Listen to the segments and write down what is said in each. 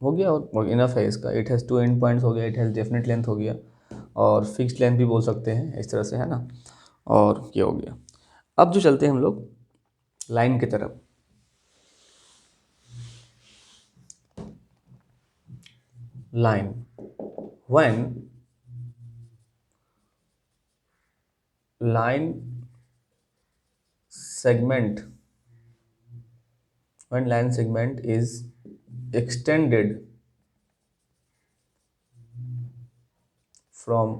हो गया और इनफ है इसका। It has two end points हो गया, इट हैज़ डेफिनेट लेंथ हो गया, और फिक्स्ड लेंथ भी बोल सकते हैं इस तरह से, है ना। और ये हो गया। अब जो चलते हैं हम लोग लाइन की तरफ। Line, when line segment when line segment is extended from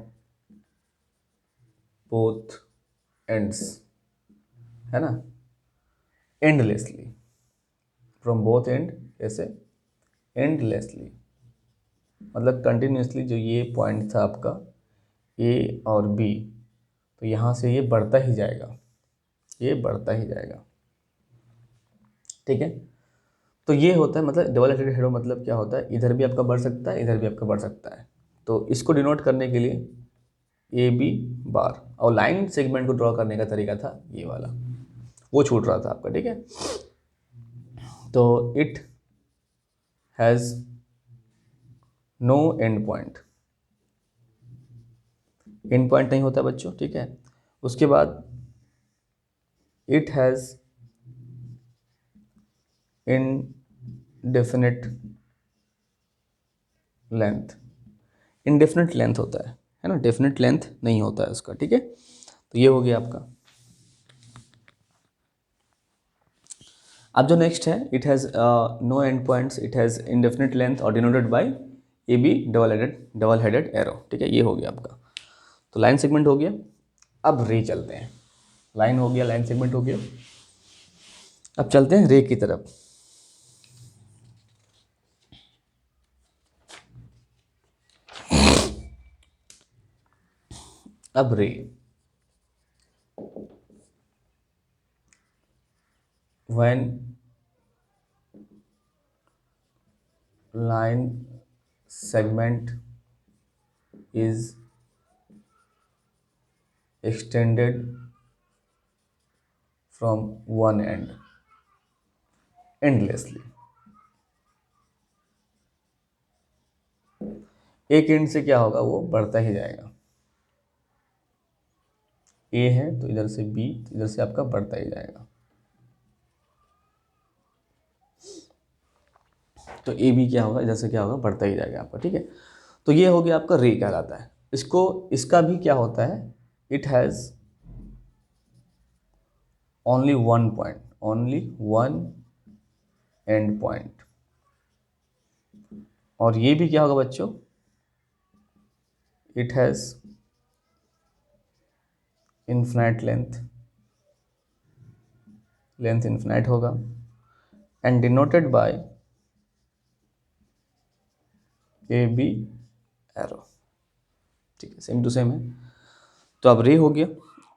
both ends, है ना, endlessly, from both end, ऐसे endlessly, मतलब कंटिन्यूसली। जो ये पॉइंट था आपका ए और बी, तो यहाँ से ये बढ़ता ही जाएगा, ये बढ़ता ही जाएगा, ठीक है। तो ये होता है, मतलब डबल हेडेड हेरो मतलब क्या होता है, इधर भी आपका बढ़ सकता है, इधर भी आपका बढ़ सकता है। तो इसको डिनोट करने के लिए ए बी बार, और लाइन सेगमेंट को ड्रॉ करने का तरीका था ये वाला, वो छूट रहा था आपका, ठीक है। तो it has no end point, end point नहीं होता बच्चों, ठीक है। उसके बाद it has indefinite length, indefinite length होता है ना, डेफिनिट लेंथ नहीं होता है उसका, ठीक है। तो ये हो गया आपका। अब जो नेक्स्ट है, it has no end points, it has indefinite length और denoted by A B double headed arrow, ठीक है। ये हो गया आपका। तो लाइन सेगमेंट हो गया। अब रे चलते हैं। लाइन हो गया, लाइन सेगमेंट हो गया। अब चलते हैं रे की तरफ। अब रे, when line segment is extended from one end endlessly, एक एंड से क्या होगा, वो बढ़ता ही जाएगा। ए है तो इधर से बी, तो इधर से आपका बढ़ता ही जाएगा। तो ए बी क्या होगा, इधर से क्या होगा, बढ़ता ही जाएगा आपका, ठीक है। तो ये हो गया आपका रे कहलाता है। इसको, इसका भी क्या होता है, it has only one point, only one end point. और ये भी क्या होगा बच्चों, it has infinite length, length infinite होगा, and denoted by A B arrow, ठीक है, सेम टू सेम है। तो अब रे हो गया।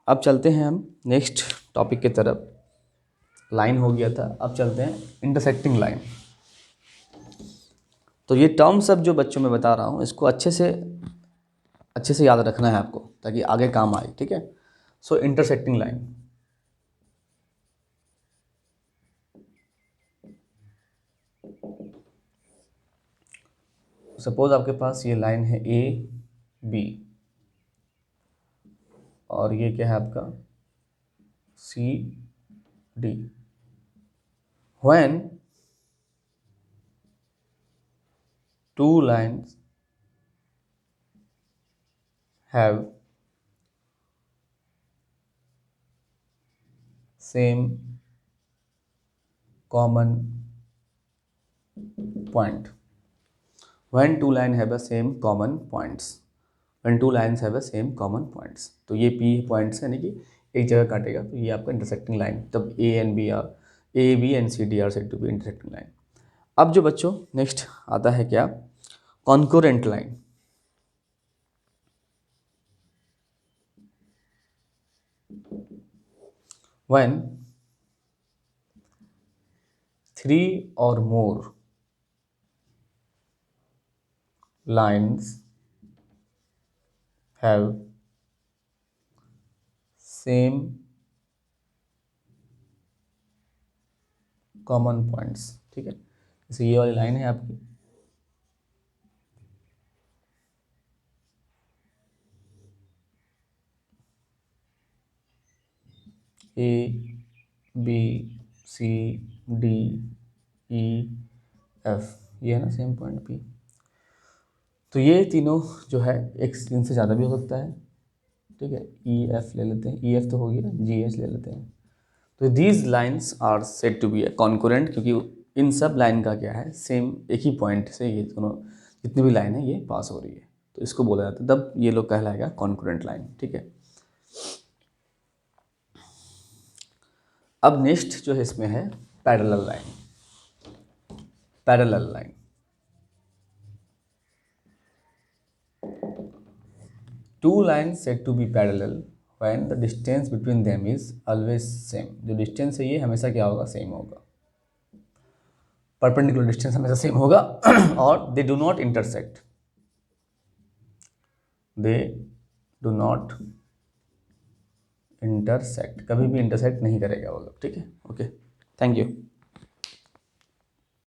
अब चलते हैं हम नेक्स्ट टॉपिक की तरफ। लाइन हो गया था, अब चलते हैं इंटरसेक्टिंग लाइन। तो ये टर्म सब जो बच्चों में बता रहा हूँ, इसको अच्छे से याद रखना है आपको, ताकि आगे काम आए, ठीक है। सो इंटरसेक्टिंग लाइन, सपोज आपके पास ये लाइन है ए बी, और ये क्या है आपका C D. When two lines have same common point, when two line have a same common points, when two lines have a same common points, तो ये P पॉइंट्स यानी कि एक जगह काटेगा, तो ये आपका इंटरसेक्टिंग लाइन, तब A B and C D are said to be intersecting line. अब जो बच्चों नेक्स्ट आता है क्या, concurrent line. when three or more lines have same common points, ठीक है। जैसे ये वाली लाइन है आपकी, A B C D E F, ये है ना सेम पॉइंट पी। तो ये तीनों जो है एक इनसे ज़्यादा भी हो सकता है, ठीक है। ई एफ ले लेते हैं, ई एफ तो हो गया, जी एच ले लेते हैं। तो these lines are said to be a concurrent, क्योंकि इन सब लाइन का क्या है, सेम एक ही पॉइंट से ये दोनों जितनी भी लाइन है ये पास हो रही है, तो इसको बोला जाता है, तब ये लोग कहलाएगा कॉन्कुरेंट लाइन, ठीक है। अब नेक्स्ट जो है इसमें है parallel line. Parallel line, two lines said to be parallel when the distance between them is always same. जो डिस्टेंस है ये हमेशा क्या होगा, सेम होगा, परपेंडिकुलर डिस्टेंस हमेशा सेम होगा और they do not intersect, they do not intersect, कभी भी इंटरसेक्ट नहीं करेगा वो लोग, ठीक है। Okay, thank you.